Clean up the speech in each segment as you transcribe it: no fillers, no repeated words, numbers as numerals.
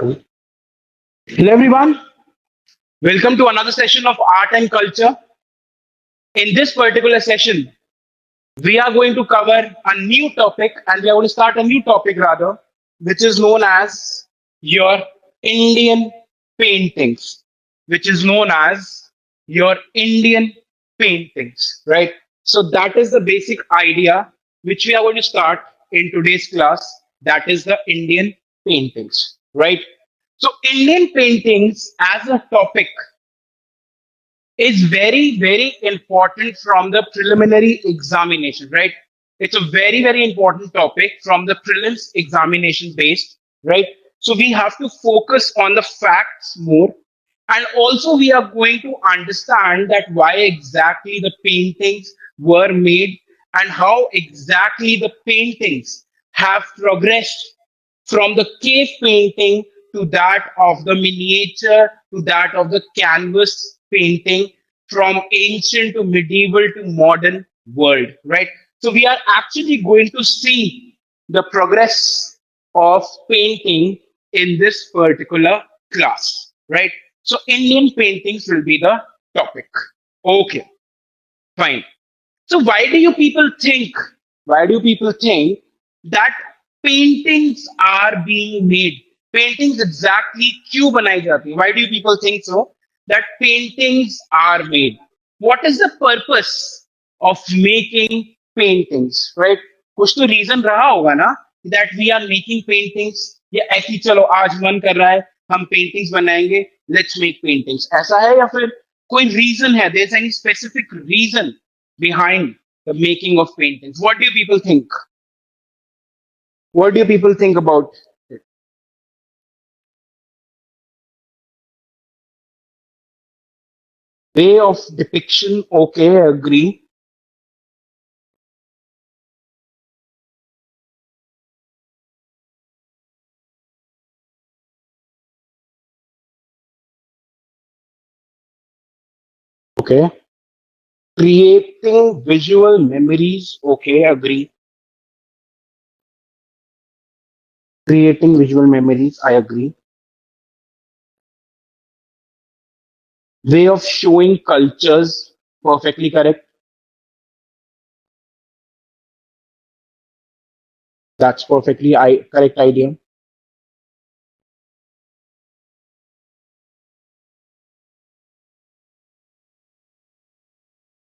Hello everyone, welcome to another session of Art and Culture. In this particular session, we are going to cover a new topic and we are going to start a new topic rather, which is known as your Indian paintings, which is known as your Indian paintings, right? So that is the basic idea which we are going to start in today's class. That is the Indian paintings, right? So Indian paintings as a topic is very, very important from the preliminary examination, right? It's a very, very important topic from the prelims examination based, right? So we have to focus on the facts more. And also we are going to understand that why exactly the paintings were made and how exactly the paintings have progressed from the cave painting to that of the miniature to that of the canvas painting, from ancient to medieval to modern world, right? So we are actually going to see the progress of painting in this particular class, right? So Indian paintings will be the topic. Okay, fine. So why do people think that paintings are being made? Paintings exactly क्यों बनाई जाती है? Why do people think so? That paintings are made. What is the purpose of making paintings, right? कुछ तो reason रहा होगा ना that we are making paintings. या ऐसे ही चलो आज मन कर रहा है हम paintings बनाएंगे, let's make paintings. ऐसा है या फिर कोई reason है? There's any specific reason behind the making of paintings? What do people think? What do people think about it? Way of depiction, okay, I agree. Okay. Creating visual memories, okay, agree. Creating visual memories, I agree. Way of showing cultures, perfectly correct. That's perfectly correct idea.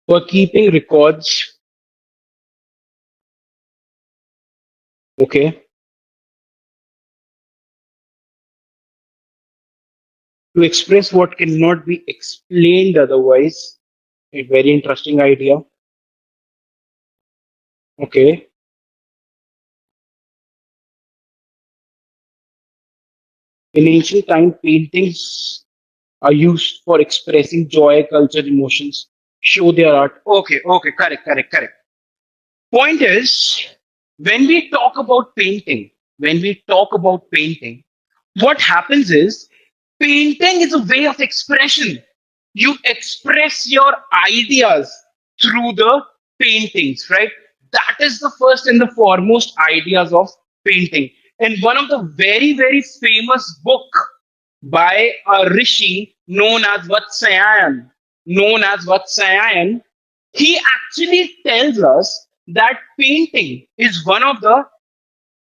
For keeping records, okay. To express what cannot be explained otherwise, a very interesting idea. Okay. In ancient time, paintings are used for expressing joy, culture, emotions, show their art. Okay, okay, correct, correct, correct. Point is, when we talk about painting, when we talk about painting, what happens is painting is a way of expression. You express your ideas through the paintings, right? That is the first and the foremost ideas of painting. And one of the very, very famous book by a rishi known as Vatsayan, he actually tells us that painting is one of the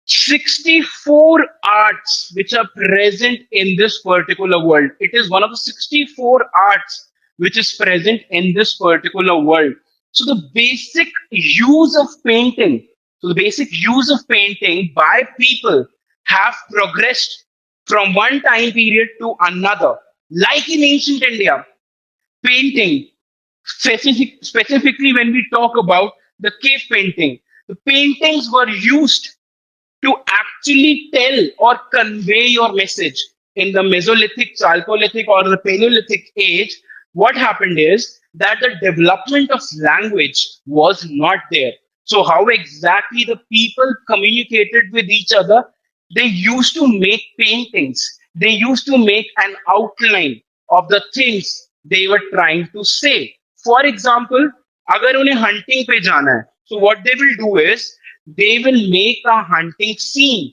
64 arts which are present in this particular world. It is one of the 64 arts which is present in this particular world. So the basic use of painting, so the basic use of painting by people have progressed from one time period to another. Like in ancient India, painting, specifically when we talk about the cave painting, the paintings were used to actually tell or convey your message. In the Mesolithic, Chalcolithic, or the Paleolithic age, what happened is that the development of language was not there. So, how exactly the people communicated with each other? They used to make paintings, they used to make an outline of the things they were trying to say. For example, अगर उन्हें hunting पे जाना है, so what they will do is they will make a hunting scene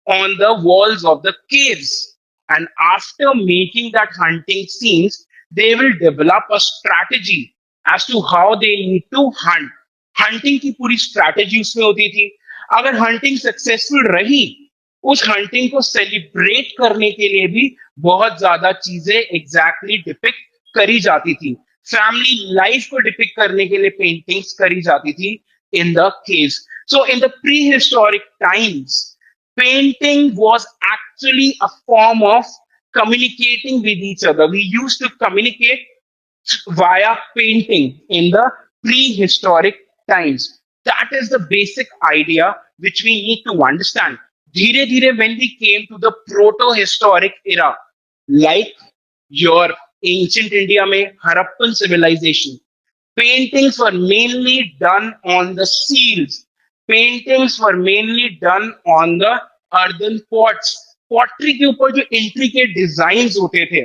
on the walls of the caves. and after making that hunting scenes, they will develop a strategy as to how they need to hunt. Hunting की पूरी strategy उसमें होती थी. अगर hunting successful रही, उस hunting को celebrate करने के लिए भी बहुत ज्यादा चीजें एग्जैक्टली डिपिक्ट करी जाती थी. फैमिली लाइफ को डिपिक्ट करने के लिए पेंटिंग्स करी जाती थी in the caves. So in the pre historic times, painting was actually a form of communicating with each other. We used to communicate via painting in the prehistoric times. That is the basic idea which we need to understand. Dhire dhire, when we came to the proto-historic era, like your ancient India mein Harappan civilization, paintings were mainly done on the seals. Paintings were mainly done on the earthen pots. Pottery के ऊपर जो intricate designs होते थे,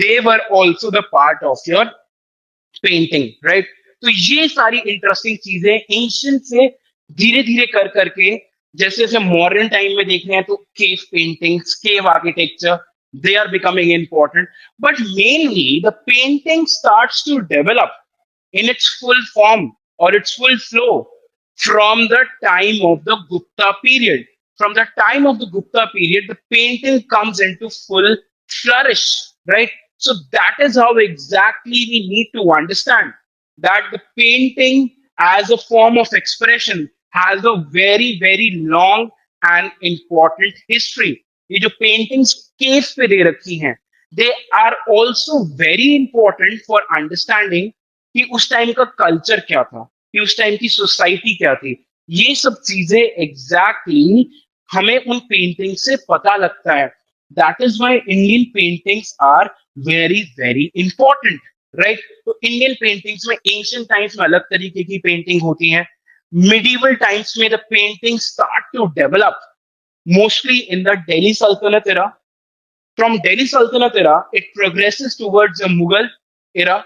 they were also the part of your painting, right? तो ये सारी interesting चीजें ancient से धीरे धीरे कर करके, जैसे जैसे मॉडर्न टाइम में देख रहे हैं तो cave paintings, cave architecture, they are becoming important. But mainly the painting starts to develop in its full form or its full flow from the time of the Gupta period. From the time of the Gupta period, the painting comes into full flourish, right? So that is how exactly we need to understand that the painting as a form of expression has a very, very long and important history. ये जो paintings cave पे दे रखी हैं, they are also very important for understanding कि उस time का culture क्या था, कि उस टाइम की सोसाइटी क्या थी. ये सब चीजें एग्जैक्टली हमें उन पेंटिंग से पता लगता है. That is why Indian paintings are very very important, right? तो इंडियन पेंटिंग्स में एंशिएंट टाइम्स में अलग तरीके की पेंटिंग होती है. मिडिवल टाइम्स में the painting start to develop mostly in the Delhi सल्तनत एरा. फ्रॉम दिल्ली सल्तनत era it progresses towards the Mughal era.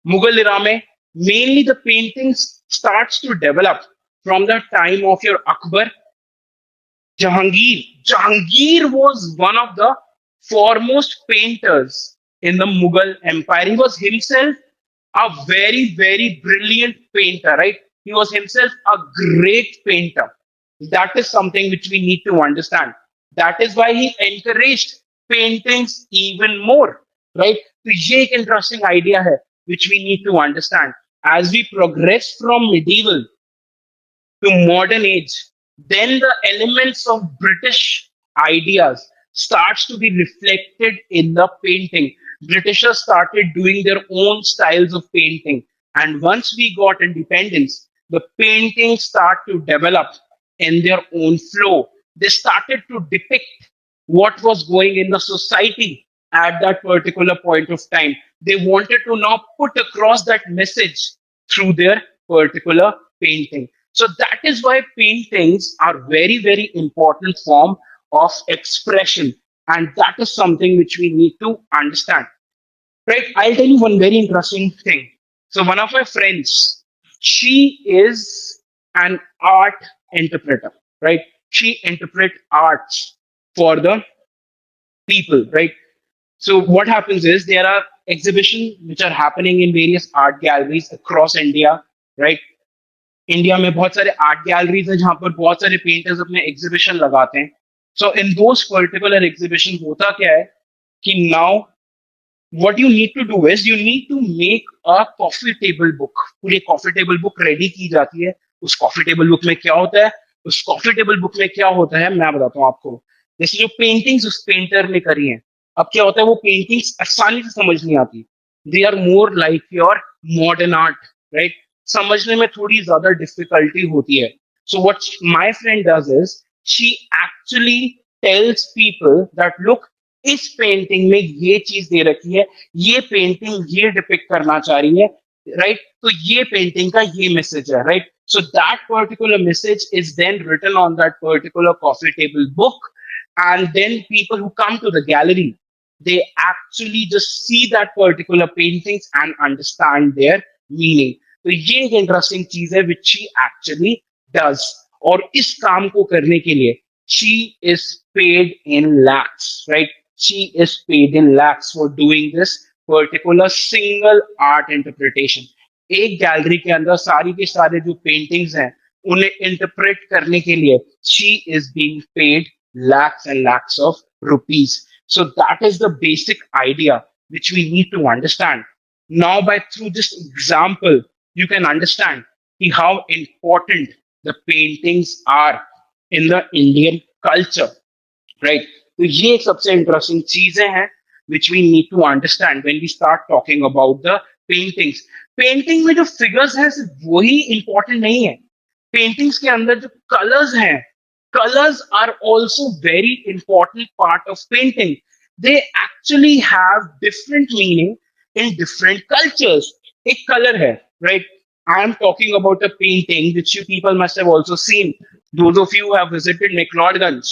Mughal era में mainly the paintings starts to develop from the time of your Akbar, Jahangir. Jahangir was one of the foremost painters in the Mughal Empire. He was himself a very, very brilliant painter, right? He was himself a great painter. That is something which we need to understand. That is why he encouraged paintings even more, right? So ये एक interesting idea है which we need to understand. As we progress from medieval to modern age, then the elements of British ideas starts to be reflected in the painting. Britishers started doing their own styles of painting. And once we got independence, the paintings start to develop in their own flow. They started to depict what was going in the society at that particular point of time. They wanted to now put across that message through their particular painting. So that is why paintings are very, very important form of expression. And that is something which we need to understand. Right? I'll tell you one very interesting thing. So one of my friends, she is an art interpreter, right? She interprets arts for the people, right? So what happens is there are exhibitions which are happening in various art galleries across India, right? India में बहुत सारे art galleries हैं जहां पर बहुत सारे painters अपने exhibition लगाते हैं. सो इन दोस पर्टिकुलर एग्जीबिशन होता क्या है कि now what you need to do is you need to make a coffee table book. पूरी कॉफी टेबल बुक रेडी की जाती है. उस कॉफी टेबल बुक में क्या होता है, उस कॉफी टेबल बुक में क्या होता है मैं बताता हूँ आपको. जैसे जो पेंटिंग्स उस पेंटर ने करी हैं, अब क्या होता है वो पेंटिंग्स आसानी से समझ नहीं आती. They are more like your modern art, right? समझने में थोड़ी ज्यादा डिफिकल्टी होती है. So what my friend does is she actually tells people that look इस पेंटिंग में ये चीज दे रखी है, ये पेंटिंग ये डिपिक्ट करना चाह रही है, राइट? तो ये पेंटिंग का ये मैसेज है, right? So that particular message is then written on that particular coffee table book, and then people who come to the gallery, they actually just see that particular paintings and understand their meaning. तो ये एक interesting चीज है which she actually does. और इस काम को करने के लिए she is paid in lakhs, right? She is paid in lakhs for doing this particular single art interpretation. एक गैलरी के अंदर सारी के सारे जो पेंटिंग्स हैं उन्हें इंटरप्रेट करने के लिए she is being paid lakhs and lakhs of rupees. So that is the basic idea which we need to understand. Now, by through this example, you can understand how important the paintings are in the Indian culture, right? तो ये एक सबसे interesting चीजें हैं which we need to understand when we start talking about the paintings. Painting में जो figures हैं सिर्फ वही इंपॉर्टेंट नहीं है. पेंटिंग्स के अंदर जो कलर्स हैं, colors are also very important part of painting. They actually have different meaning in different cultures. एक color है, right? I am talking about a painting which you people must have also seen. Those of you who have visited McLeodganj.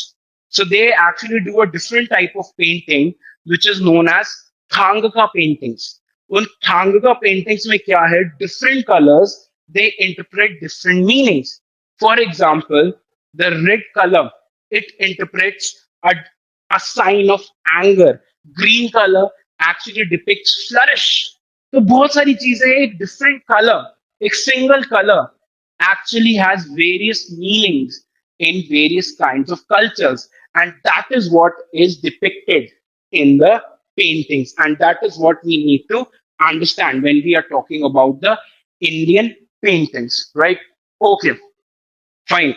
So they actually do a different type of painting which is known as Thangaka paintings. उन Thangaka paintings में क्या है? Different colors, they interpret different meanings. For example, the red color, it interprets a sign of anger. Green color actually depicts flourish. तो बहुत सारी चीजें, एक different color, एक single color actually has various meanings in various kinds of cultures, and that is what is depicted in the paintings, and that is what we need to understand when we are talking about the Indian paintings, right? Okay, fine.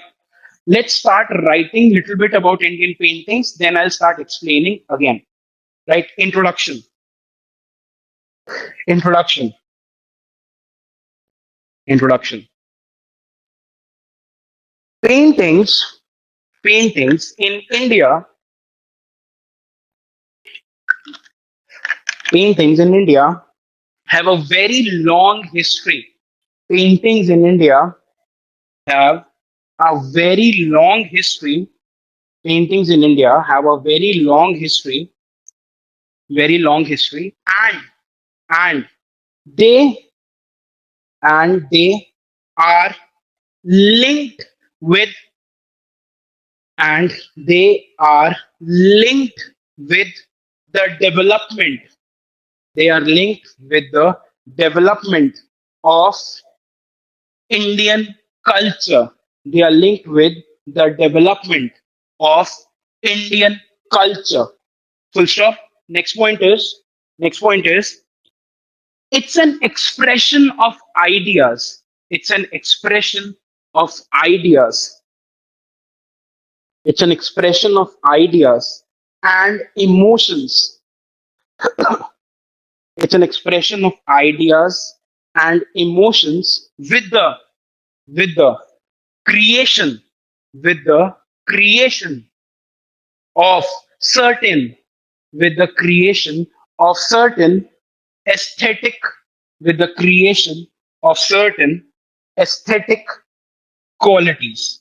Let's start writing a little bit about Indian paintings, then I'll start explaining again. Right? Introduction. Introduction. Introduction. Paintings in India, paintings in India have a very long history. Paintings in India have a very long history. Paintings in India have a very long history, and they are linked with the development. They are linked with the development of Indian culture. They are linked with the development of Indian culture. Full stop. Next point is it's an expression of ideas. It's an expression of ideas. It's an expression of ideas and emotions. It's an expression of ideas and emotions with the creation of certain aesthetic qualities,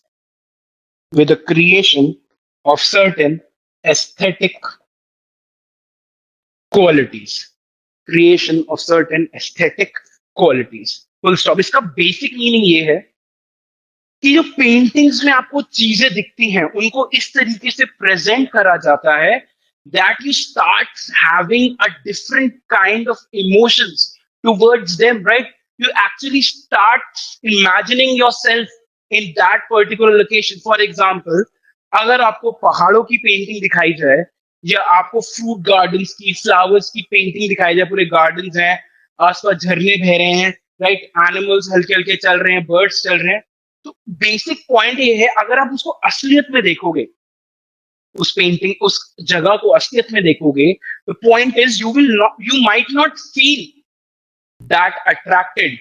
with the creation of certain aesthetic qualities, full stop. इसका basic meaning ये है कि जो paintings में आपको चीजें दिखती हैं उनको इस तरीके से प्रेजेंट करा जाता है that you start having a different kind of emotions towards them, right? You actually start imagining yourself in that particular location. For example, अगर आपको पहाड़ों की पेंटिंग दिखाई जाए या आपको फ्रूट गार्डन्स की, फ्लावर्स की पेंटिंग दिखाई जाए, पूरे गार्डन्स हैं, आसपास झरने बह रहे हैं, राइट, एनिमल्स हल्के हल्के चल रहे हैं, बर्ड्स चल रहे हैं, तो बेसिक पॉइंट ये है, अगर आप उसको असलियत में देखोगे, उस पेंटिंग, उस जगह को असलियत में देखोगे, the point is you might not feel that attracted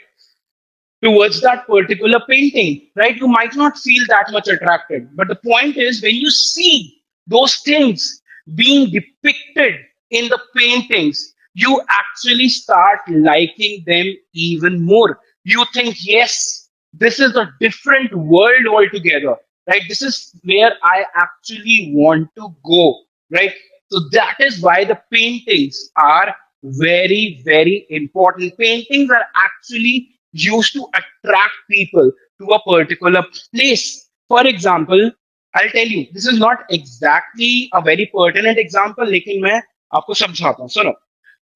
towards that particular painting, right? You might not feel that much attracted, but the point is when you see those things being depicted in the paintings, you actually start liking them even more. You think, yes, this is a different world altogether, right? This is where I actually want to go, right? So that is why the paintings are very, very important. Paintings are actually used to attract people to a particular place. For example, I'll tell you, this is not exactly a very pertinent example, लेकिन मैं आपको समझाता हूँ. सुनो.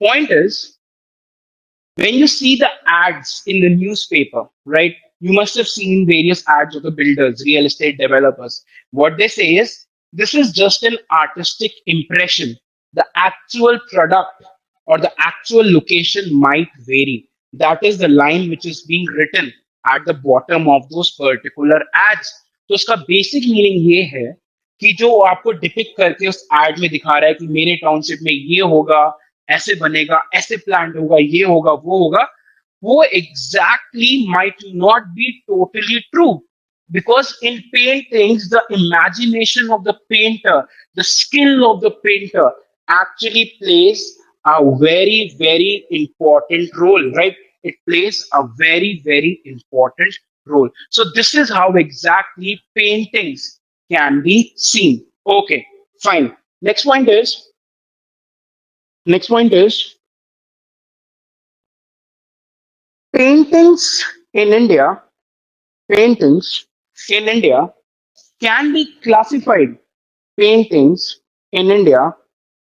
Point is, when you see the ads in the newspaper, right? You must have seen various ads of the builders, real estate developers. What they say is, this is just an artistic impression. The actual product or the actual location might vary. That is the line which is being written at the bottom of those particular ads. तो उसका basic meaning ये है कि जो आपको depict करके उस add में दिखा रहा है कि मेरे टाउनशिप में ये होगा, ऐसे बनेगा, ऐसे प्लान होगा, ये होगा, वो exactly might not be totally true, because in paintings the imagination of the painter, the skill of the painter actually plays a very very important role, right? It plays a very very important role. So this is how exactly paintings can be seen. Okay, fine. Next point is paintings in India, paintings in India can be classified. Paintings in India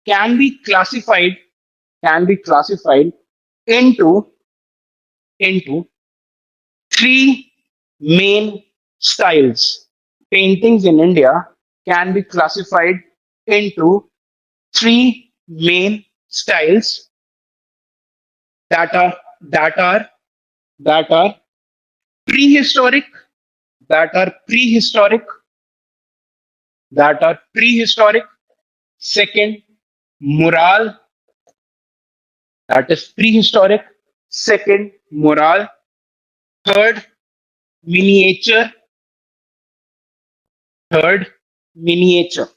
can be classified into three main styles. Paintings in India can be classified into three main styles that are prehistoric, that are prehistoric. Second, moral, that is prehistoric. Second, moral. Third, miniature. Moral, miniature.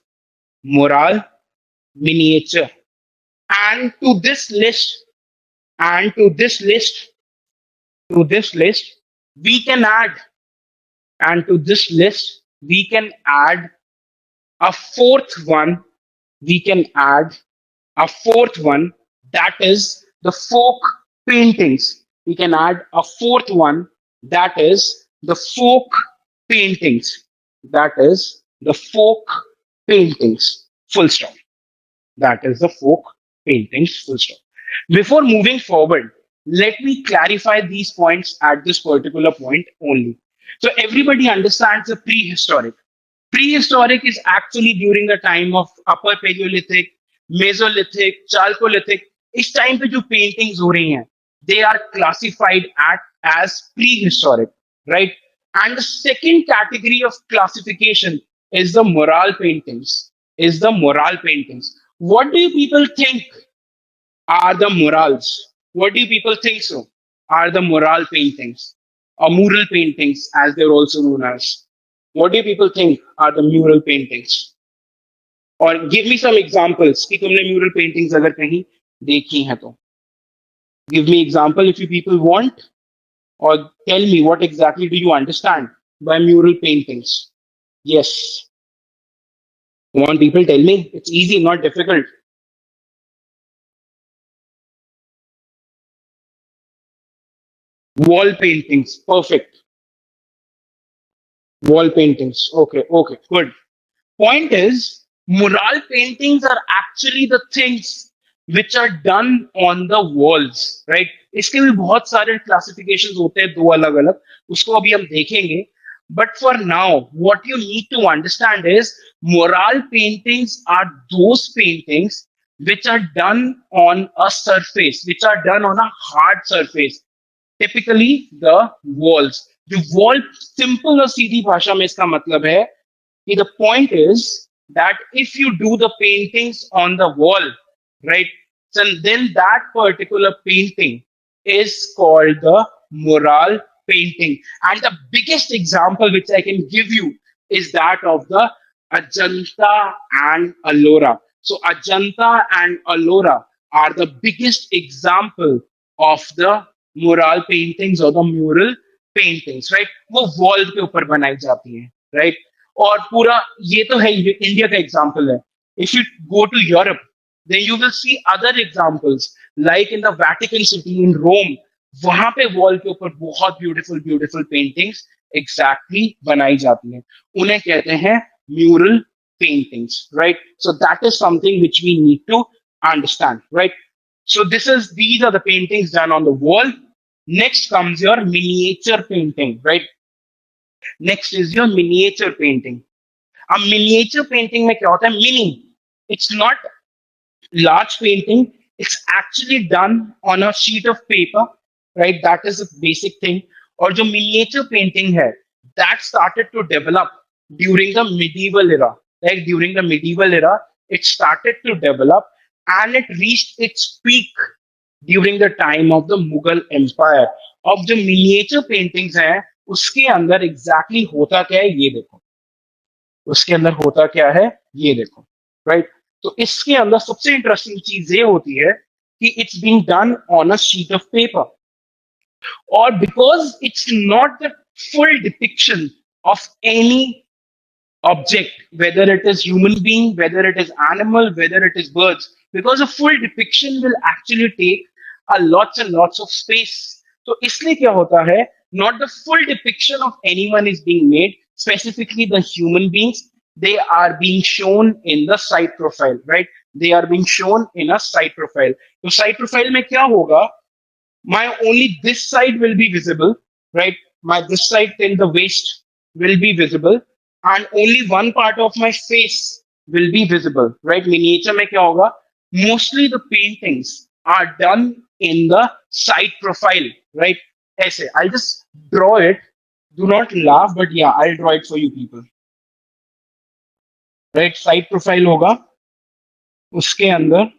And to this list, we can add a fourth one. That is the folk paintings. We can add a fourth one, that is the folk paintings. Full stop. That is the folk paintings, full stop. Before moving forward, let me clarify these points at this particular point only. So everybody understands the prehistoric. Prehistoric is actually during the time of Upper Paleolithic, Mesolithic, Chalcolithic. इस time पे जो paintings हो रही हैं, they are classified as prehistoric, right? And the second category of classification is the moral paintings. What do you people think are the morals? What do you people think so? Are the moral paintings or mural paintings, as they're also known as? What do you people think are the mural paintings? Or give me some examples कि तुमने mural paintings अगर कहीं देखी हैं तो. Give me example if you people want, or tell me what exactly do you understand by mural paintings. Yes. Come on, people, tell me. It's easy, not difficult. Wall paintings, perfect. Wall paintings, okay, good. Point is, mural paintings are actually the things which are done on the walls, right? इसके भी बहुत सारे classifications होते हैं, दो अलग अलग, उसको अभी हम देखेंगे. But for now, what you need to understand is mural paintings are those paintings which are done on a surface, which are done on a hard surface, typically the walls. The wall, simple और सीधी भाषा में इसका मतलब है कि the point is that if you do the paintings on the wall, right, so then that particular painting is called the mural painting. And the biggest example which I can give you is that of the Ajanta and Ellora. So Ajanta and Ellora are the biggest example of the mural paintings or the mural paintings, right? वो wall के ऊपर बनाई जाती हैं, right? और पूरा ये तो है इंडिया का example है. If you go to Europe, then you will see other examples like in the Vatican City in Rome. वहां पे wall के ऊपर बहुत beautiful paintings exactly बनाई जाती हैं. उन्हें कहते हैं mural paintings, right? So that is something which we need to understand, right? So these are the paintings done on the wall. Next comes your miniature painting, right? Next is your miniature painting. अब miniature painting में क्या होता है? Mini. It's not large painting. It's actually done on a sheet of paper, right? That is a basic thing. और जो miniature painting है, that started to develop during the medieval era. Like during the medieval era, it started to develop and it reached its peak during the time of the Mughal Empire. अब जो miniature paintings हैं, उसके अंदर exactly होता क्या है ये देखो. उसके अंदर होता क्या है ये देखो, राइट? तो इसके अंदर सबसे इंटरेस्टिंग चीज ये होती है कि it's being done on a sheet of paper, और because it's not the full depiction of any object, whether it is human being, whether it is animal, whether it is birds, because a full depiction will actually take a lots and lots of space. So इसलिए क्या होता है, not the full depiction of anyone is being made, specifically the human beings, they are being shown in the side profile, right? They are being shown in a side profile. तो side profile में क्या होगा, my only this side will be visible, right? My this side till the waist will be visible, and only one part of my face will be visible, right? Miniature में क्या होगा, mostly the paintings are done in the side profile, right? ऐसे I'll just draw it, do not laugh, but yeah, I'll draw it for you people, right? Side profile होगा, उसके अंदर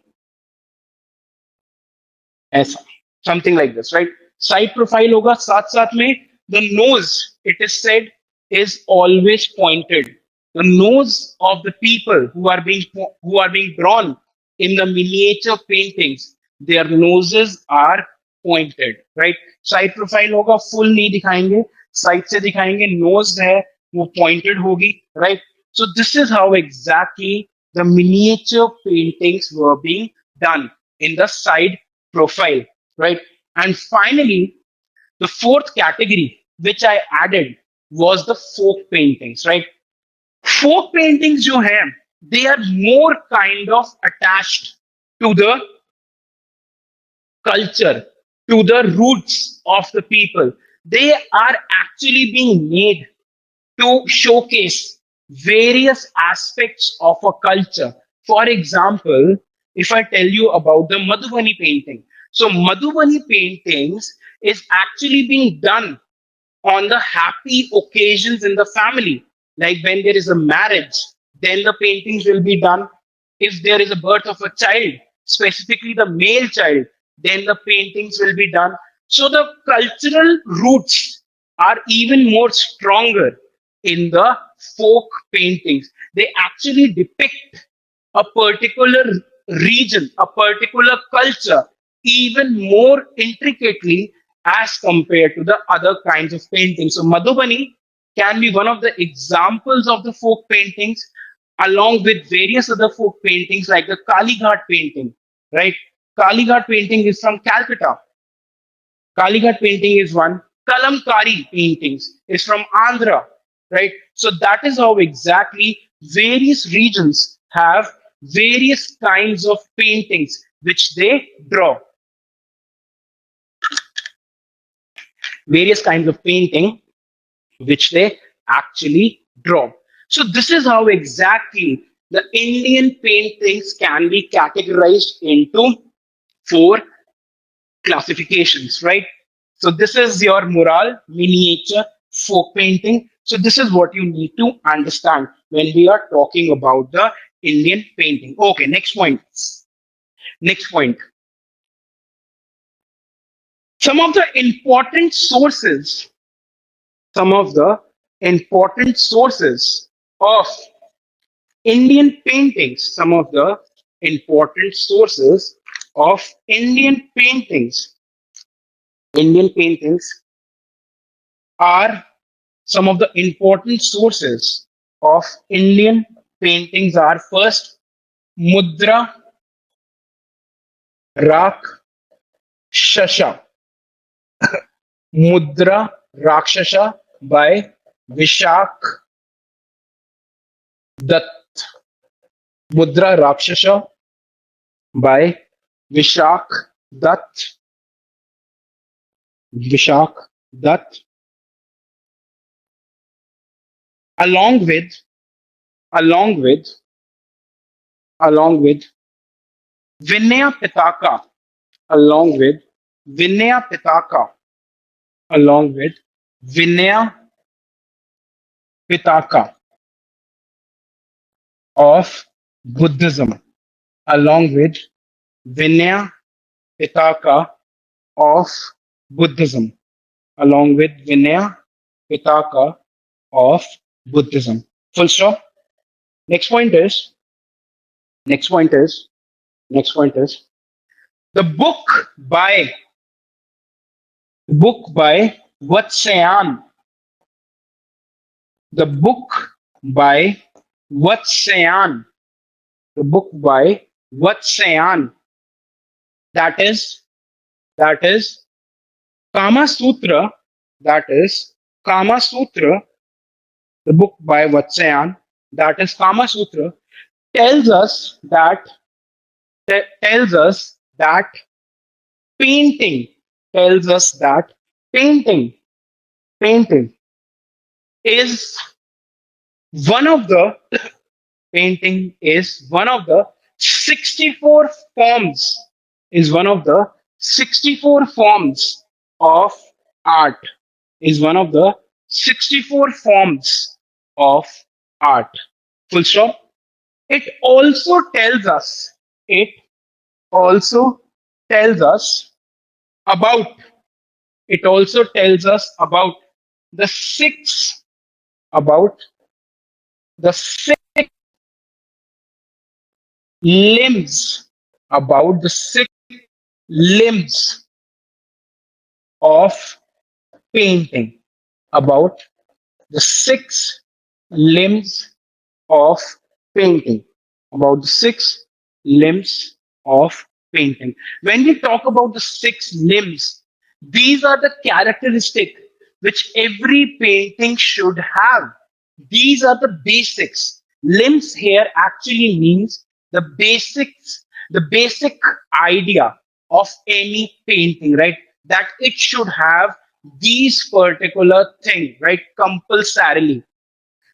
ऐसा, something like this, right? Side profile होगा, साथ साथ में the nose, it is said, is always pointed. The nose of the people who are being drawn in the miniature paintings, their noses are pointed, right? Side profile होगा, full नहीं दिखाएंगे, side से दिखाएंगे, nose है वो pointed होगी, right? So this is how exactly the miniature paintings were being done in the side profile, right? And finally, the fourth category which I added was the folk paintings, right? Folk paintings जो हैं, they are more kind of attached to the culture, to the roots of the people. They are actually being made to showcase various aspects of a culture. For example, if I tell you about the Madhubani painting, so Madhubani paintings is actually being done on the happy occasions in the family. Like when there is a marriage, then the paintings will be done. If there is a birth of a child, specifically the male child, then the paintings will be done. So the cultural roots are even more stronger in the folk paintings. They actually depict a particular region, a particular culture, even more intricately as compared to the other kinds of paintings. So Madhubani can be one of the examples of the folk paintings, along with various other folk paintings like the Kalighat painting, right? Kalighat painting is from Calcutta. Kalighat painting is one. Kalamkari paintings is from Andhra, right? So that is how exactly various regions have various kinds of paintings which they draw. Various kinds of painting which they actually draw. So this is how exactly the Indian paintings can be categorized into 4 classifications, right? So this is your mural, miniature, folk painting. So this is what you need to understand when we are talking about the Indian painting. Okay, next point. Next point. Some of the important sources of Indian paintings, some of the important sources of Indian paintings. Indian paintings are some of the important sources of Indian paintings are first Mudra Rakshasa. Mudra Rakshasa by Vishak Dutt. Mudra Rakshasa by Vishak Dutt. Vishak Dutt. Along with, along with, along with Vinaya Pitaka, along with Vinaya Pitaka, along with Vinaya Pitaka of Buddhism, along with Vinaya Pitaka of Buddhism, along with Vinaya Pitaka of Buddhism. Full stop. Next point is, next point is, next point is the book by Vatsayan, the book by Vatsayan, the book by Vatsayan, that is Kama Sutra, that is Kama Sutra, the book by Vatsayan, that is Kama Sutra, tells us that tells us that painting tells us that painting is one of the painting is one of the 64 forms is one of the 64 forms of art is one of the 64 forms of art. Full stop. It also tells us it also tells us about it also tells us about the six about the six limbs about the six limbs of painting about the six limbs of painting about the six limbs of painting. When we talk about the six limbs, these are the characteristics which every painting should have. These are the basics. Limbs here actually means the basic idea of any painting, right? That it should have these particular thing, right? Compulsorily.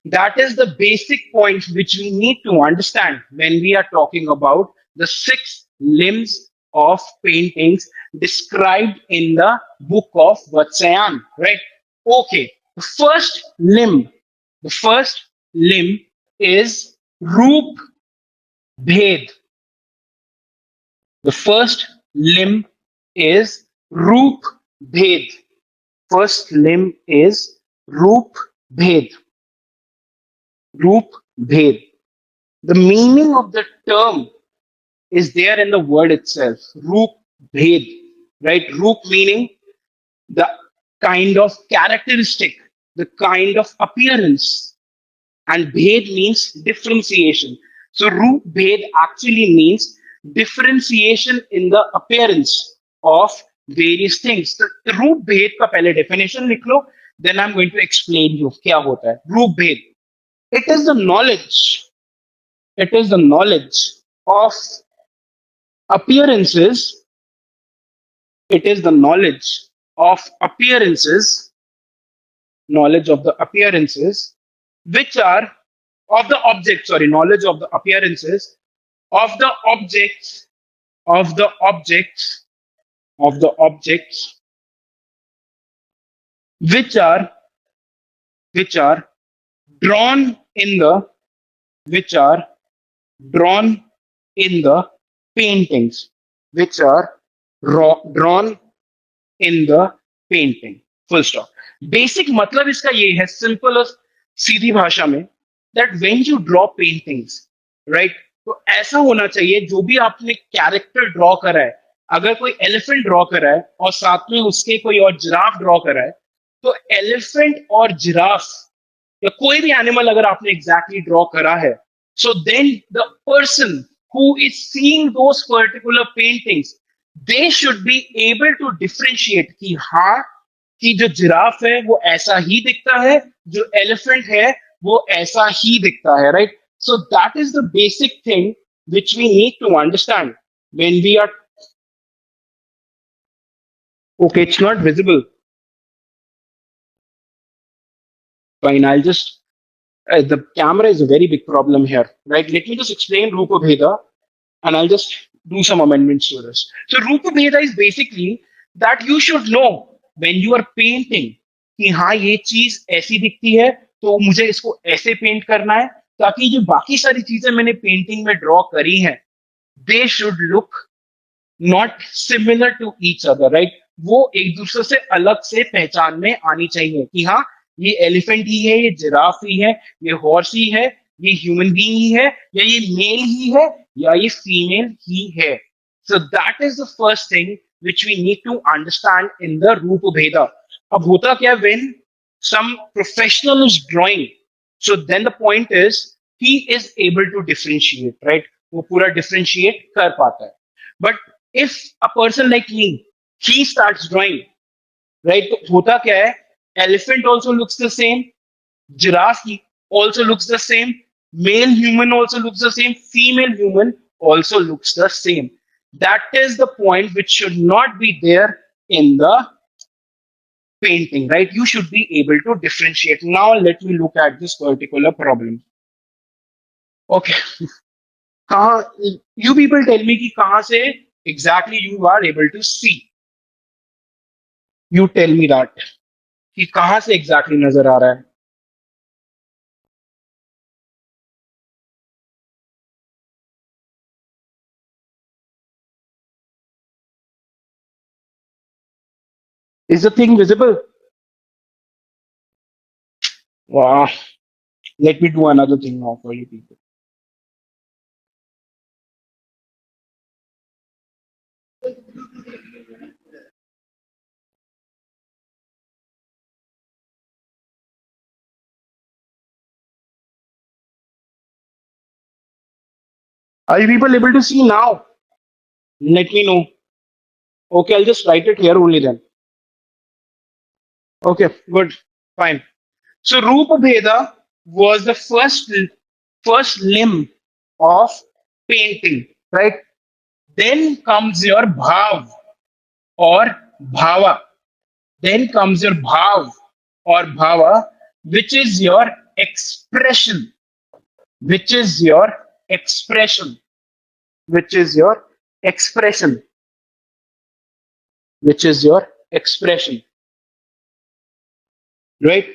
That is the basic point which we need to understand when we are talking about the six limbs of paintings described in the book of Vatsayan, right? Okay, the first limb is Roop Bhed. The first limb is Roop Bhed. First limb is Roop Bhed. Roop Bhed. The meaning of the term is there in the word itself. Roop Bhed, right? Roop meaning the kind of characteristic, the kind of appearance, and Bhed means differentiation. So Roop Bhed actually means differentiation in the appearance of various things. So Roop Bhed का पहले definition लिख लो, then I'm going to explain you क्या होता है. Roop Bhed. It is the knowledge. It is the knowledge of appearances. It is the knowledge of appearances. Knowledge of the appearances, which are of the objects. Sorry, knowledge of the appearances of the objects of the objects of the objects which are drawn in the which are drawn in the paintings, which are drawn in the painting. Full stop. Basic मतलब इसका ये है, simple और सीधी भाषा में, that when you draw paintings, right, तो ऐसा होना चाहिए जो भी आपने कैरेक्टर ड्रॉ करा है, अगर कोई एलिफेंट ड्रॉ करा है और साथ में उसके कोई और जिराफ ड्रॉ करा है, तो एलिफेंट और जिराफ या कोई भी एनिमल अगर आपने एग्जैक्टली ड्रॉ करा है, so then the person who is seeing those particular paintings, they should be able to differentiate कि हाँ कि जो जिराफ है वो ऐसा ही दिखता है, जो एलिफेंट है वो ऐसा ही दिखता है, right? So that is the basic thing which we need to understand when we are. Okay, it's not visible. Fine, I'll just. The camera is a very big problem here, right? Let me just explain Rupa Bheda and I'll just do some amendments to this. So Rupa Bheda is basically that you should know when you are painting कि हाँ ये चीज ऐसी दिखती है तो मुझे इसको ऐसे पेंट करना है ताकि जो बाकी सारी चीजें मैंने पेंटिंग में ड्रॉ करी हैं they should look not similar to each other, right? वो एक दूसरे से अलग से पहचान में आनी चाहिए कि हाँ ये एलिफेंट ही है, ये जिराफ ही है, ये हॉर्स ही है, ये ह्यूमन बीइंग ही है, या ये मेल ही है, या ये फीमेल ही है. So that is the first thing which we need to understand in the रूप भेदा. अब होता क्या, when some professional is drawing, so then the point is he is able to differentiate, right? वो पूरा differentiate कर पाता है. But if a person like me, he starts drawing, right? तो होता क्या है, elephant also looks the same, giraffe also looks the same, male human also looks the same, female human also looks the same. That is the point which should not be there in the painting, right? You should be able to differentiate. Now let me look at this particular problem. Okay. You people tell me कि कहाँ से exactly you are able to see. You tell me that कि कहाँ से exactly नजर आ रहा है. Is the thing visible? Wow. Let me do another thing now for you people. Are you people able to see now? Let me know. Okay, I'll just write it here only then. Okay, good, fine. So Rupa Bheda was the first limb of painting, right? Then comes your bhav or bhava. Then comes your bhav or bhava, which is your expression, which is your expression, which is your expression, which is your expression, right?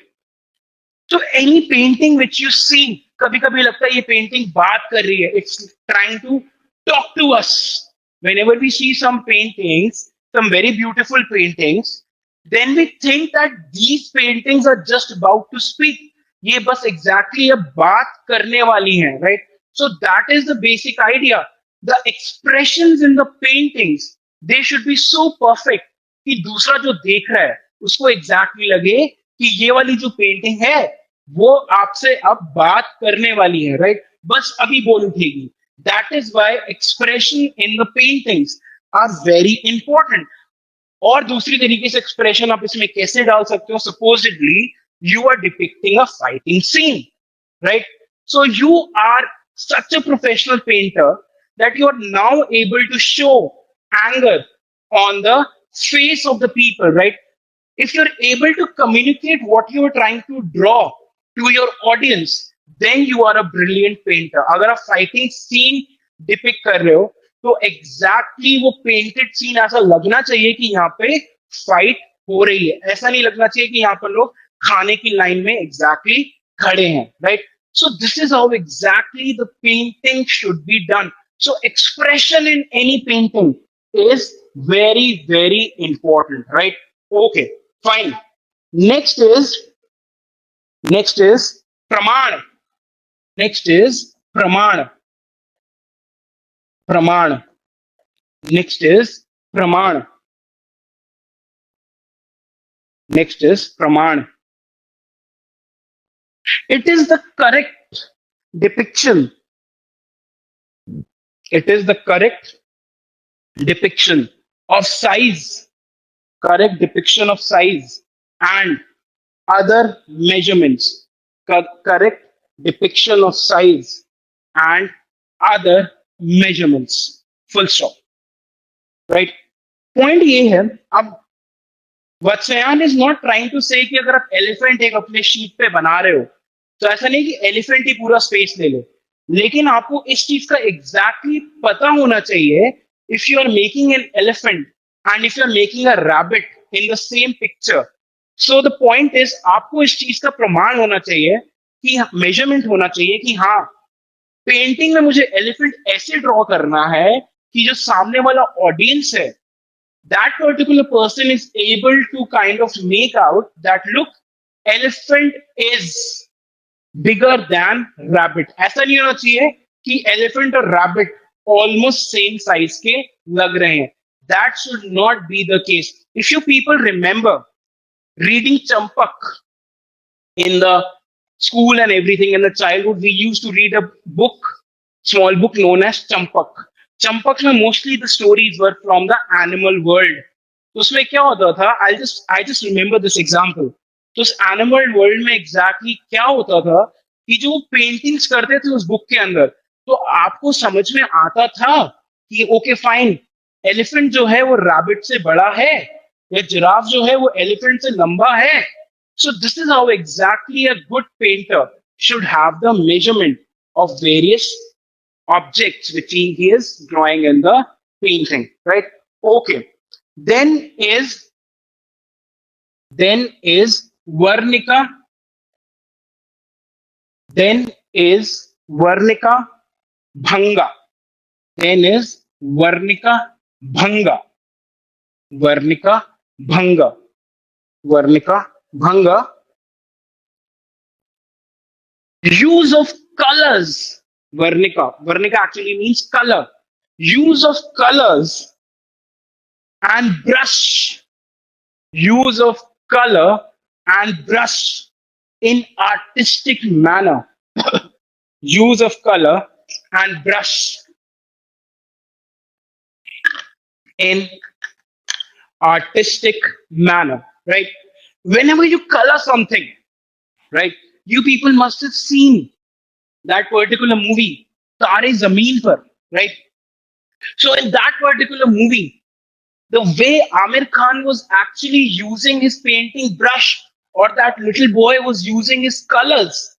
So any painting which you see, कभी कभी लगता है ये painting बात कर रही है. It's trying to talk to us. Whenever we see some paintings, some very beautiful paintings, then we think that these paintings are just about to speak. ये बस exactly अब बात करने वाली हैं, right? So that is the basic idea. The expressions in the paintings, they should be so perfect कि दूसरा जो देख रहा है उसको exactly लगे कि ये वाली जो पेंटिंग है वो आपसे अब बात करने वाली है, राइट? बस अभी बोल उठेगी. That is why expression in the paintings are very important. और दूसरी तरीके से एक्सप्रेशन आप इसमें कैसे डाल सकते हो? Supposedly you are depicting a fighting scene, right? So you are such a professional painter that you are now able to show anger on the face of the people, right? If you're able to communicate what you are trying to draw to your audience, then you are a brilliant painter. अगर आप fighting scene depict कर रहे हो तो exactly वो painted scene ऐसा लगना चाहिए कि यहाँ पे fight हो रही है. ऐसा नहीं लगना चाहिए कि यहाँ पर लोग खाने की लाइन में exactly खड़े हैं, right? So this is how exactly the painting should be done. So expression in any painting is very, very important, right? Okay, fine. Next is praman. Next is praman. Praman. Next is praman. Next is praman. It is the correct depiction. It is the correct depiction of size, correct depiction of size and other measurements. Correct depiction of size and other measurements. Full stop. Right? Point ये है, अब Vatsyayan is not trying to say कि अगर आप elephant एक अपने sheet पे बना रहे हो तो ऐसा नहीं कि एलिफेंट ही पूरा स्पेस ले ले, लेकिन आपको इस चीज का एग्जैक्टली पता होना चाहिए. If you are making an elephant and if you are making a rabbit in the same picture, so the point is आपको इस चीज का प्रमाण होना चाहिए कि मेजरमेंट होना चाहिए कि हाँ, पेंटिंग में मुझे एलिफेंट ऐसे ड्रॉ करना है कि जो सामने वाला ऑडियंस है, that particular person is able to kind of make out that look, elephant is bigger than rabbit. ऐसा नहीं होना चाहिए कि elephant और rabbit almost same size के लग रहे हैं. That should not be the case. If you people remember reading Champak in the school and everything in the childhood, we used to read a book, small book known as Champak. Champak में mostly the stories were from the animal world. तो उसमें क्या होता था, I just remember this example. तो उस animal world में exactly क्या होता था कि जो पेंटिंग्स करते थे उस बुक के अंदर, तो आपको समझ में आता था कि ओके फाइन, एलिफेंट जो है वो रैबिट से बड़ा है या जिराफ जो है वो एलिफेंट से लंबा है. So this is how exactly a good painter should have the measurement of various objects which he is drawing in the painting, right? Okay. Then is Varnika. Then is Varnika Bhanga. Then is Varnika Bhanga. Varnika Bhanga. Varnika Bhanga. Use of colors. Varnika actually means color. Use of colors and brush. Use of color and brush in artistic manner. Use of color and brush in artistic manner, right? Whenever you color something, right, you people must have seen that particular movie, Tare Zameen Par, right? So in that particular movie, the way Amir Khan was actually using his painting brush, or that little boy was using his colors,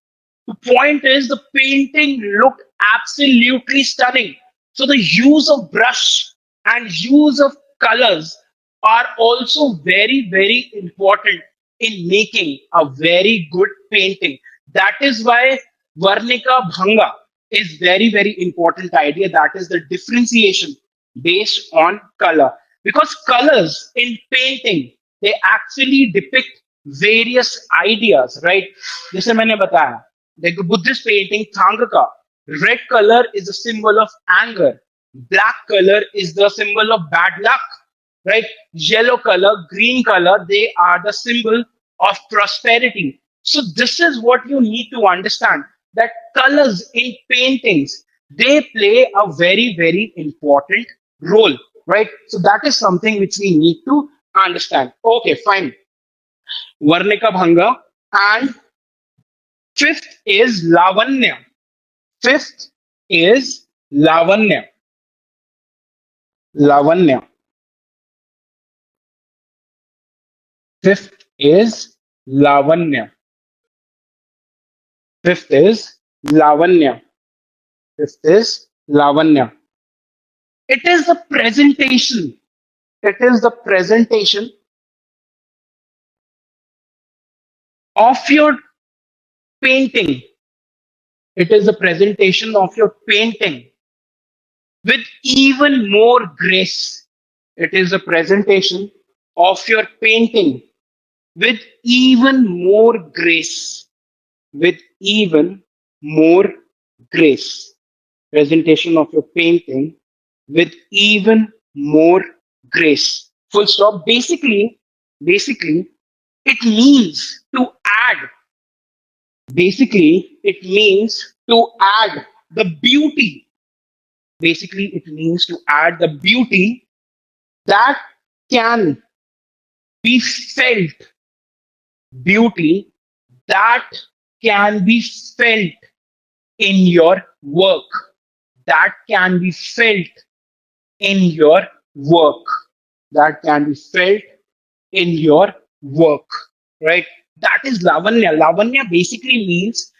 the point is the painting looked absolutely stunning. So the use of brush and use of colors are also very, very important in making a very good painting. That is why Varnika Bhanga is very, very important idea. That is the differentiation based on color. Because colors in painting, they actually depict various ideas, right? जैसे मैंने बताया, like Buddhist painting, Thangaka, red color is a symbol of anger. Black color is the symbol of bad luck, right? Yellow color, green color, they are the symbol of prosperity. So this is what you need to understand, that colors in paintings, they play a very, very important role, right? So that is something which we need to understand. Okay, fine. Varnika Bhanga. And fifth is Lavanya. Fifth is Lavanya. Lavanya. Fifth is Lavanya. Fifth is Lavanya. Fifth is Lavanya. It is the presentation. It is the presentation of your painting. It is the presentation of your painting with even more grace. It is a presentation of your painting with even more grace. With even more grace. Presentation of your painting with even more grace. Full stop. Basically, it means to add. Basically, it means to add the beauty. Basically, it means to add the beauty that can be felt. Beauty that can be felt in your work. That can be felt in your work. That can be felt in your work, right? That is lavanya. Lavanya basically means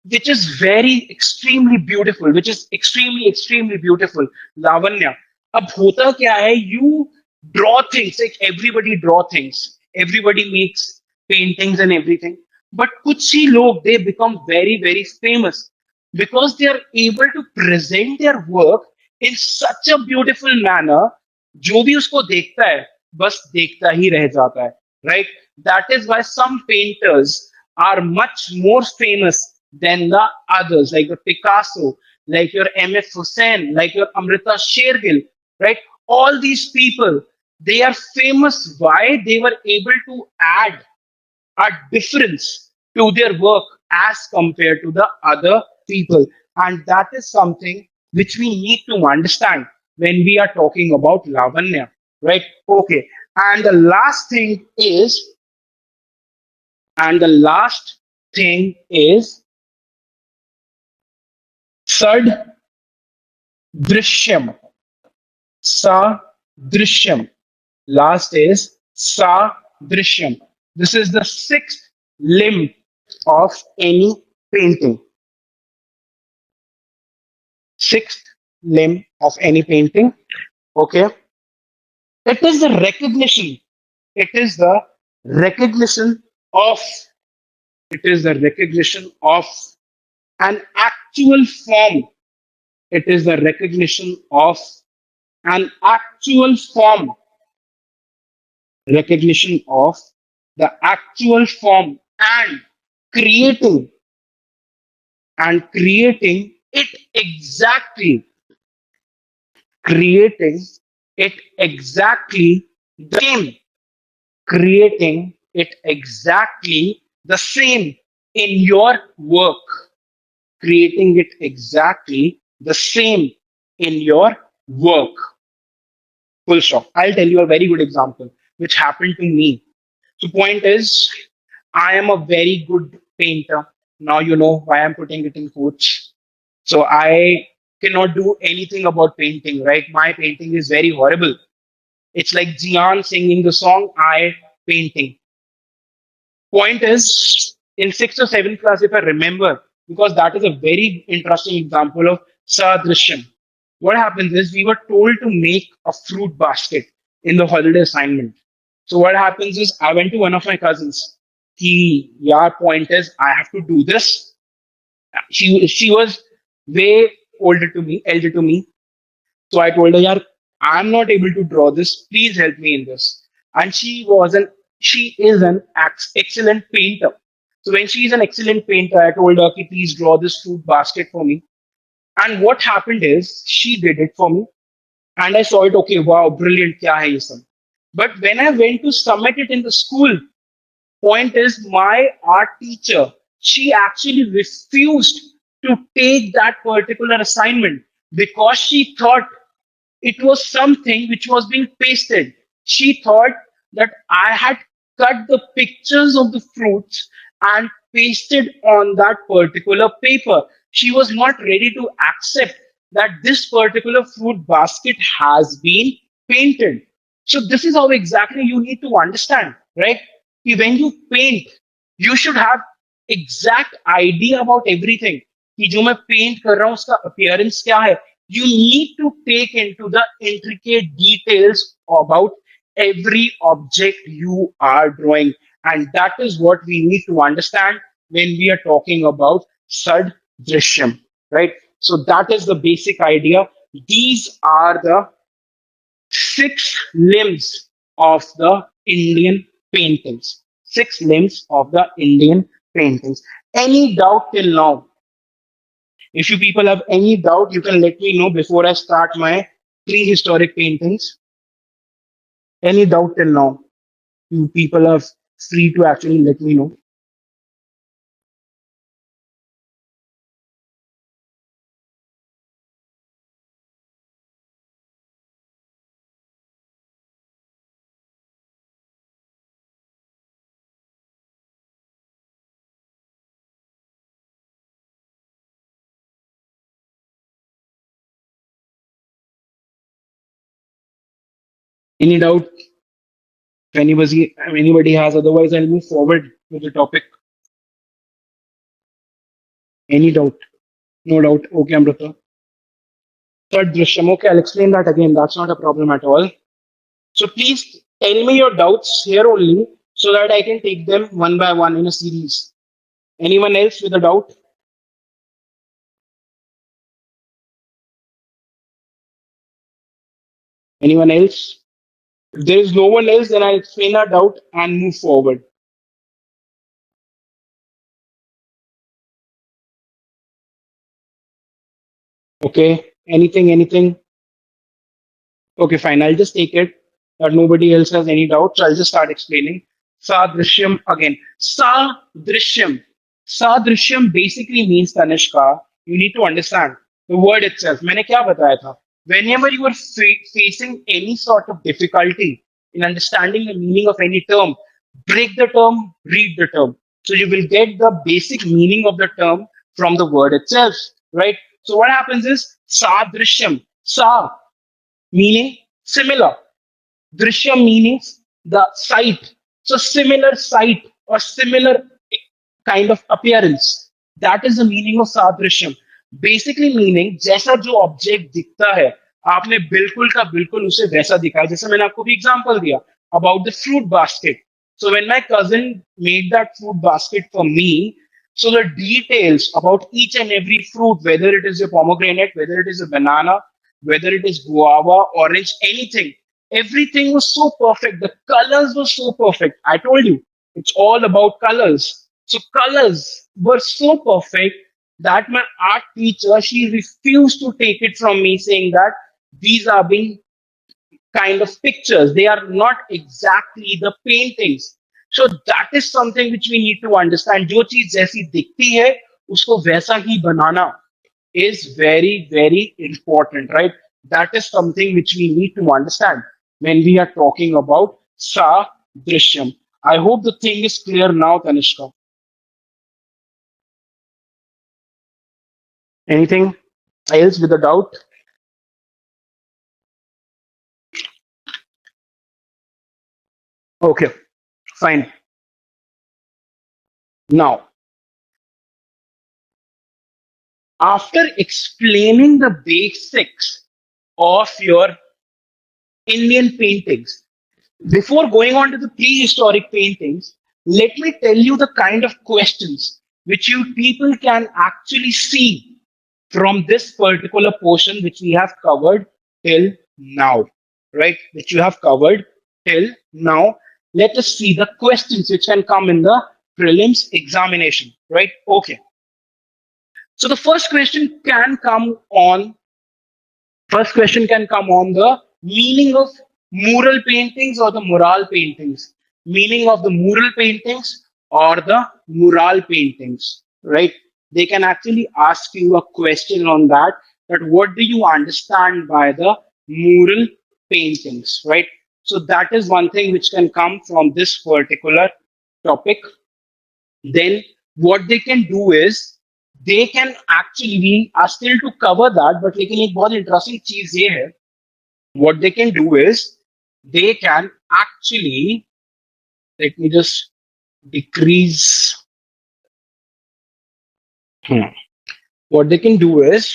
which is very extremely beautiful, which is extremely beautiful. Lavanya. अब होता क्या है? You draw things, like everybody draw things, everybody makes paintings and everything. But कुछ ही लोग, they become very famous because they are able to present their work in such a beautiful manner. जो भी उसको देखता है बस देखता ही रह जाता है, right? That is why some painters are much more famous than the others, like the Picasso, like your M.F. Hussain, like your Amrita Shergill, right? All these people, they are famous. Why? They were able to add a difference to their work as compared to the other people. And that is something which we need to understand when we are talking about Lavanya, right? Okay. And the last thing is, and the last thing is Sad Drishyam. Sa Drishyam. Last is Sa Drishyam. This is the sixth limb of any painting. Sixth limb of any painting. Okay. It is the recognition. It is the recognition of. It is the recognition of an actual form. It is the recognition of an actual form. Recognition of the actual form and creating creating it exactly, creating it exactly the same, creating it exactly the same in your work, creating it exactly the same in your work. Full stop. I'll tell you a very good example which happened to me. So point is, I am a very good painter. Now you know why I'm putting it in quotes. So I cannot do anything about painting, right? My painting is very horrible. It's like Jian singing the song, I painting. Point is, in sixth or seventh class, if I remember, because that is a very interesting example of sadrishyam. What happens is we were told to make a fruit basket in the holiday assignment. So what happens is I went to one of my cousins. Yeah, point is I have to do this. She was way elder to me. So I told her, "Yaar, I'm not able to draw this. Please help me in this." And she is an excellent painter. So when she is an excellent painter, I told her, "Ki, please draw this fruit basket for me." And what happened is she did it for me. And I saw it, okay, wow, brilliant, kya hai ye sab. But when I went to submit it in the school, point is my art teacher, she actually refused to take that particular assignment because she thought it was something which was being pasted. She thought that I had cut the pictures of the fruits and pasted on that particular paper. She was not ready to accept that this particular fruit basket has been painted. So this is how exactly you need to understand, right? कि when you paint, you should have exact idea about everything. कि जो मैं paint कर रहा हूँ उसका appearance क्या है. You need to take into the intricate details about every object you are drawing. And that is what we need to understand when we are talking about Sad Drishyam, right? So that is the basic idea. These are the six limbs of the Indian paintings. Six limbs of the Indian paintings. Any doubt till now? If you people have any doubt, you can let me know before I start my prehistoric paintings. Any doubt till now? You people are free to actually let me know. Any doubt? If anybody has, otherwise I'll move forward with the topic. Any doubt? No doubt. Okay, Amrita. Third drishyam. Okay, I'll explain that again. That's not a problem at all. So please tell me your doubts here only so that I can take them one by one in a series. Anyone else with a doubt? Anyone else? If there is no one else, then I'll explain our doubt and move forward. Okay. Anything? Okay, fine. I'll just take it that nobody else has any doubt. So I'll just start explaining. Sadrishyam again. Sadrishyam. Sadrishyam basically means, Tanishka, you need to understand the word itself. मैंने क्या बताया था? Whenever you are facing any sort of difficulty in understanding the meaning of any term, break the term, read the term. So you will get the basic meaning of the term from the word itself, right? So what happens is sadrishyam. Sa meaning similar. Drishyam means the sight. So similar sight or similar kind of appearance. That is the meaning of sadrishyam. Basically meaning जैसा जो object दिखता है आपने बिल्कुल का बिल्कुल उसे वैसा दिखाया. जैसे मैंने आपको भी एग्जांपल दिया about the fruit basket. So when my cousin made that fruit basket for me, so the details about each and every fruit, whether it is a pomegranate, whether it is a banana, whether it is guava, orange, anything, everything was so perfect. The colors were so perfect. I told you, it's all about colors. So colors were so perfect that my art teacher, she refused to take it from me, saying that these are being kind of pictures. They are not exactly the paintings. So that is something which we need to understand. जो चीज जैसी दिखती है उसको वैसा ही बनाना is very, very important, right? That is something which we need to understand when we are talking about Sadrishyam. I hope the thing is clear now, Tanishka. Anything else with a doubt? Okay, fine. Now, after explaining the basics of your Indian paintings, before going on to the prehistoric paintings, let me tell you the kind of questions which you people can actually see from this particular portion which we have covered till now, right? Which you have covered till now. Let us see the questions which can come in the prelims examination, right? Okay. So the first question can come on the meaning of mural paintings or the mural paintings. Meaning of the mural paintings or the mural paintings, right? They can actually ask you a question on that, that what do you understand by the mural paintings, right? So that is one thing which can come from this particular topic. Then what they can do is they can actually, we are still to cover that, but लेकिन एक बहुत interesting चीज ये है, what they can do is they can actually, let me just decrease. What they can do is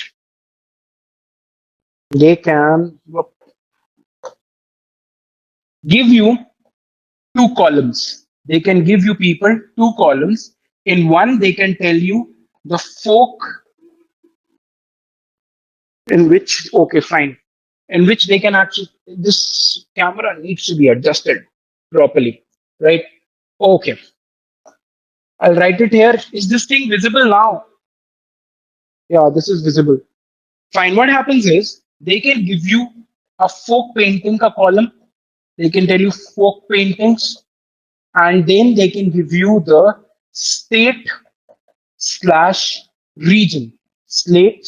they can give you two columns. They can give you people two columns. In one, they can tell you the folk in which, okay, fine, in which they can actually, this camera needs to be adjusted properly, right? Okay. I'll write it here. Is this thing visible now? Yeah, this is visible. Fine. What happens is they can give you a folk painting ka column. They can tell you folk paintings, and then they can give you the state slash region. State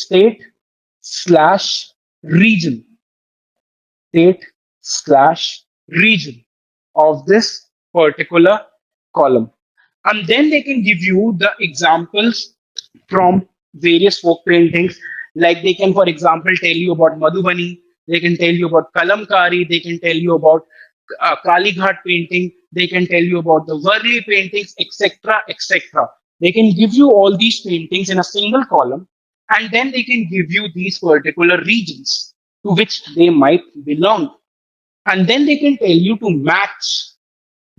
slash region. State slash region of this particular column. And then they can give you the examples from various folk paintings. Like they can, for example, tell you about Madhubani. They can tell you about Kalamkari. They can tell you about Kalighat Painting. They can tell you about the Worli paintings, etc., etc. They can give you all these paintings in a single column, and then they can give you these particular regions to which they might belong. And then they can tell you to match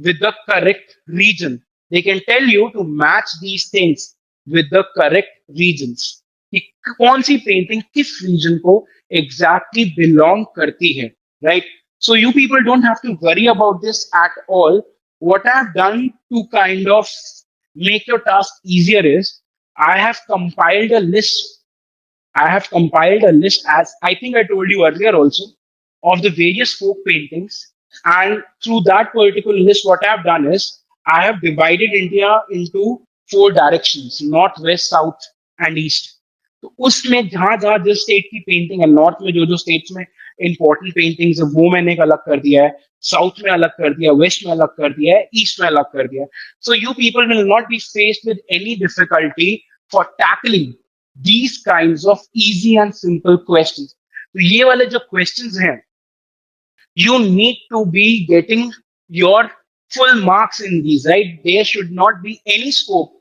with the correct region. They can tell you to match these things with the correct regions. कि कौन सी painting किस reason को exactly belong करती है, right? So you people don't have to worry about this at all. What I've done to kind of make your task easier is I have compiled a list. I have compiled a list, as I think I told you earlier also, of the various folk paintings. And through that particular list, what I've done is I have divided India into 4 directions: north, west, south, and east. तो उसमें जहां जहां जिस state की painting है, north में जो जो स्टेट्स में इंपॉर्टेंट पेंटिंग्स है वो मैंने एक अलग कर दिया है, साउथ में अलग कर दिया, वेस्ट में अलग कर दिया है, ईस्ट में अलग कर दिया है. So you people will not be faced with any difficulty for tackling these kinds of easy and simple questions. तो ये वाले जो questions हैं, you need to be getting your full marks in these, right? There should not be any scope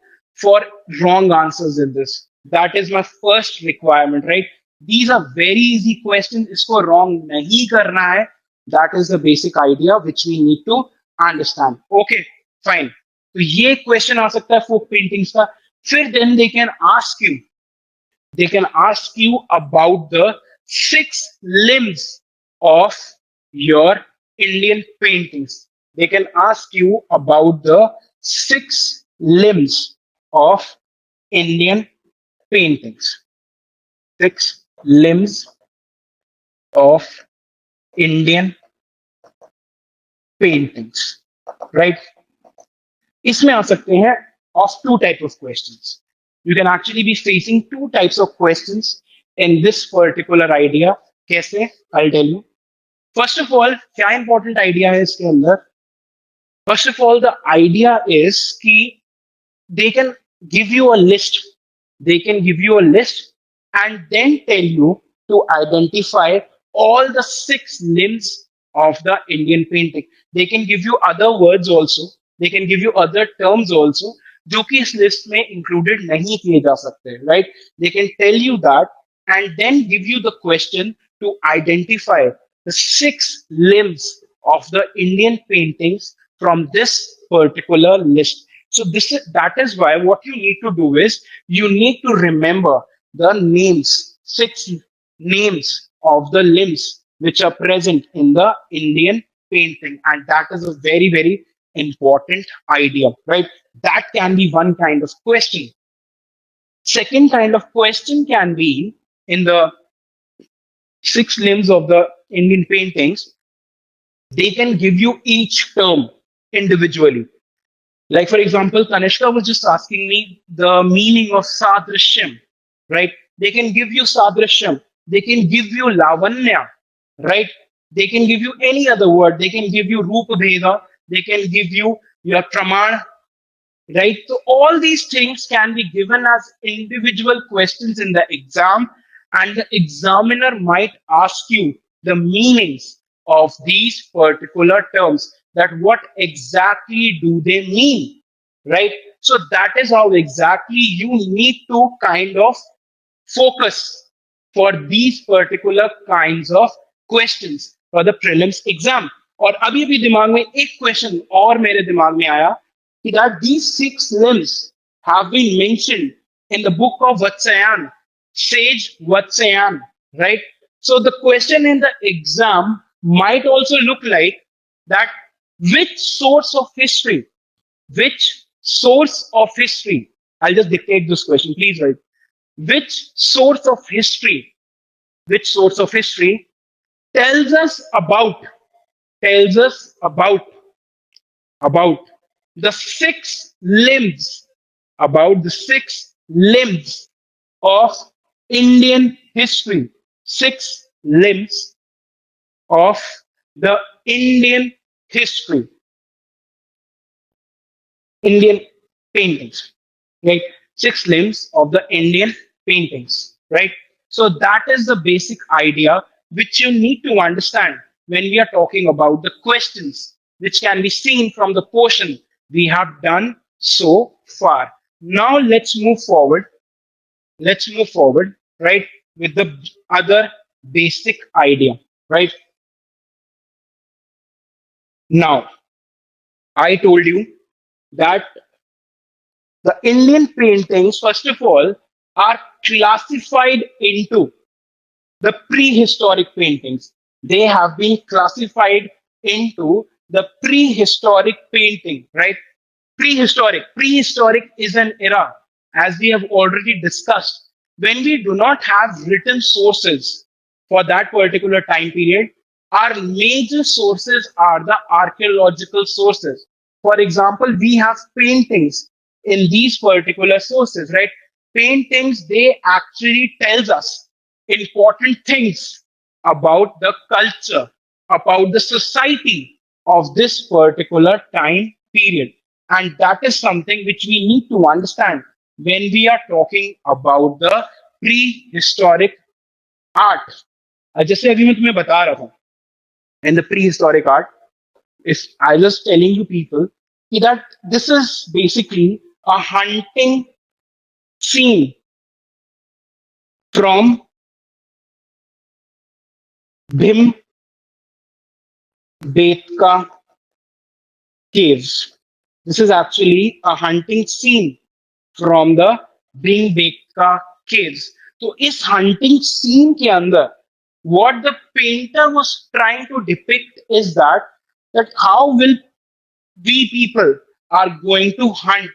for wrong answers in this. That is my first requirement, right? These are very easy questions. इसको wrong नहीं करना है. That is the basic idea which we need to understand. Okay, fine. तो ये question आ सकता है folk paintings का. फिर then they can ask you about the 6 limbs of your Indian paintings. They can ask you about the 6 limbs of Indian paintings. 6 limbs of Indian paintings, right? इसमें आ सकते हैं of 2 types of questions. You can actually be facing 2 types of questions in this particular idea. कैसे? I'll tell you. First of all, क्या important idea है इसके अंदर? First of all, the idea is कि they can give you a list. They can give you a list and then tell you to identify all the 6 limbs of the Indian painting. They can give you other words also. They can give you other terms also, जो कि इस list में included नहीं किए जा सकते, right? They can tell you that and then give you the question to identify the 6 limbs of the Indian paintings from this particular list. So that is why what you need to do is you need to remember the names, 6 names of the limbs which are present in the Indian painting, and that is a very, very important idea, right? That can be one kind of question. Second kind of question can be in the 6 limbs of the Indian paintings, they can give you each term individually. Like for example, Kanishka was just asking me the meaning of sadrishyam, right? They can give you sadrishyam. They can give you lavanya, right? They can give you any other word. They can give you rupa bheda. They can give you your praman, right? So all these things can be given as individual questions in the exam, and the examiner might ask you the meanings of these particular terms, that what exactly do they mean, right? So that is how exactly you need to kind of focus for these particular kinds of questions for the prelims exam. और अभी भी दिमाग में एक question और मेरे दिमाग में आया कि that these 6 limbs have been mentioned in the book of Vatsayan, Sage Vatsayan, right? So the question in the exam might also look like that: which source of history, I'll just dictate this question, please write. Which source of history tells us about the 6 limbs, of Indian history, 6 limbs of the Indian history, Indian paintings, right? 6 limbs of the Indian paintings, right? So that is the basic idea which you need to understand when we are talking about the questions which can be seen from the portion we have done so far. Now let's move forward. Let's move forward, right, with the other basic idea, right? Now, I told you that the Indian paintings, first of all, are classified into the prehistoric paintings. They have been classified into the prehistoric painting, right? Prehistoric is an era, as we have already discussed, when we do not have written sources for that particular time period. Our major sources are the archaeological sources. For example, we have paintings in these particular sources, right? Paintings, they actually tells us important things about the culture, about the society of this particular time period. And that is something which we need to understand when we are talking about the prehistoric art. जैसे अभी मैं तुम्हें बता रहा था, in the prehistoric art, if I was telling you people that this is basically a hunting scene from Bhim Betka caves. This is actually a hunting scene from the Bhim-Betka caves. तो इस hunting scene के अंदर what the painter was trying to depict is that how will we people are going to hunt.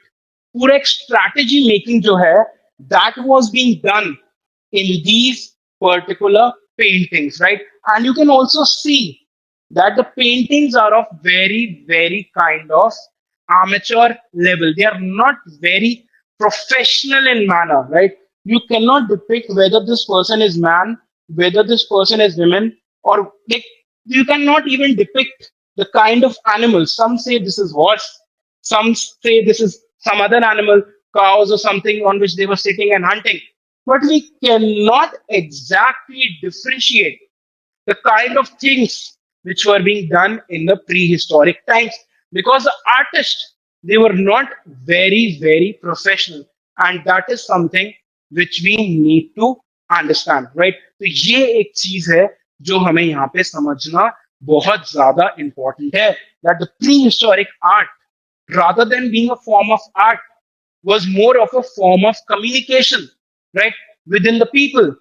पूरा एक strategy making जो है that was being done in these particular paintings, right? And you can also see that the paintings are of very, very kind of amateur level. They are not very professional in manner, right? You cannot depict whether this person is man, whether this person is women, or like you cannot even depict the kind of animals. Some say this is horse, some say this is some other animal, cows or something on which they were sitting and hunting. But we cannot exactly differentiate the kind of things which were being done in the prehistoric times because the artists, they were not very, very professional. And that is something which we need to understand, right? तो ये एक चीज है जो हमें यहाँ पे समझना बहुत ज्यादा important है, that the prehistoric art, rather than being a form of art, was more of a form of communication, right, within the people.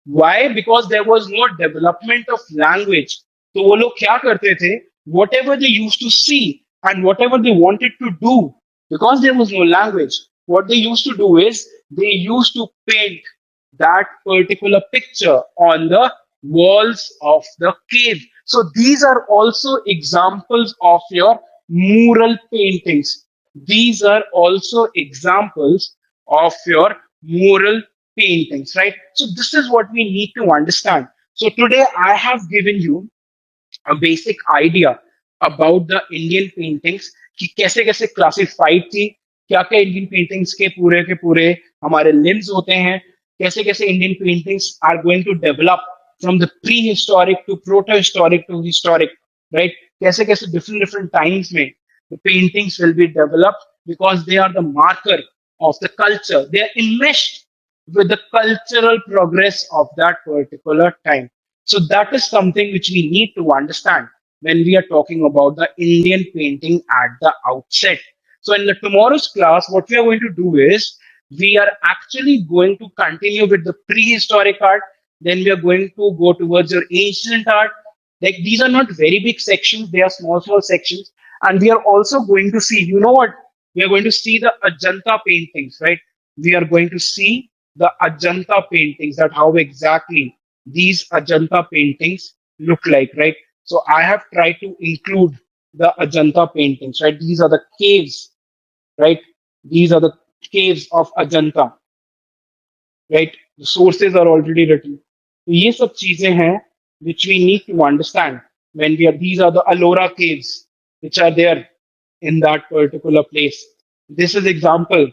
Why? Because there was no development of language. तो वो लोग क्या करते थे? Whatever they used to see and whatever they wanted to do, because there was no language, what they used to do is they used to paint that particular picture on the walls of the cave. So these are also examples of your mural paintings. These are also examples of your mural paintings, right? So this is what we need to understand. So today I have given you a basic idea about the Indian paintings कि कैसे कैसे classified थी, क्या क्या Indian paintings के पूरे हमारे limbs होते हैं, कैसे कैसे Indian paintings are going to develop from the prehistoric to proto-historic to historic, right? कैसे कैसे different times में the paintings will be developed because they are the marker of the culture. They are enmeshed with the cultural progress of that particular time. So that is something which we need to understand when we are talking about the Indian painting at the outset. So in the tomorrow's class, what we are going to do is we are actually going to continue with the prehistoric art. Then we are going to go towards your ancient art. Like these are not very big sections; they are small sections. And we are also going to see, you know what? We are going to see the Ajanta paintings, right? We are going to see the Ajanta paintings, that how exactly these Ajanta paintings look like, right? So I have tried to include the Ajanta paintings, right? These are the caves, right? These are the caves of Ajanta, right? The sources are already written. So ये सब चीजें हैं which we need to understand when we are, these are the Ellora caves which are there in that particular place. This is example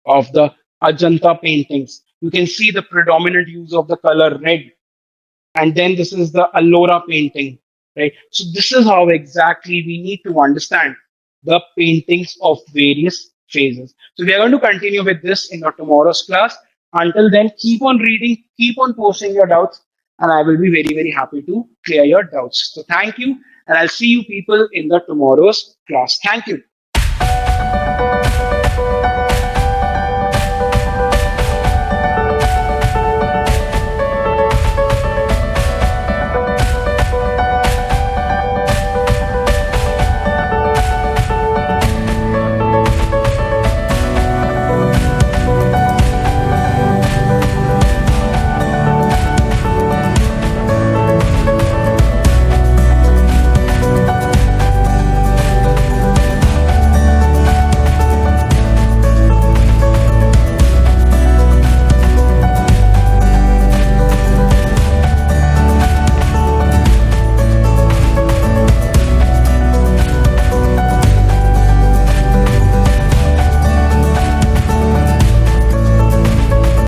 of the Ajanta paintings. You can see the predominant use of the color red and then this is the Allora painting, right? So this is how exactly we need to understand the paintings of various phases. So we are going to continue with this in our tomorrow's class. Until then, keep on reading, keep on posting your doubts, and I will be very, very happy to clear your doubts. So thank you, and I'll see you people in the tomorrow's class. Thank you.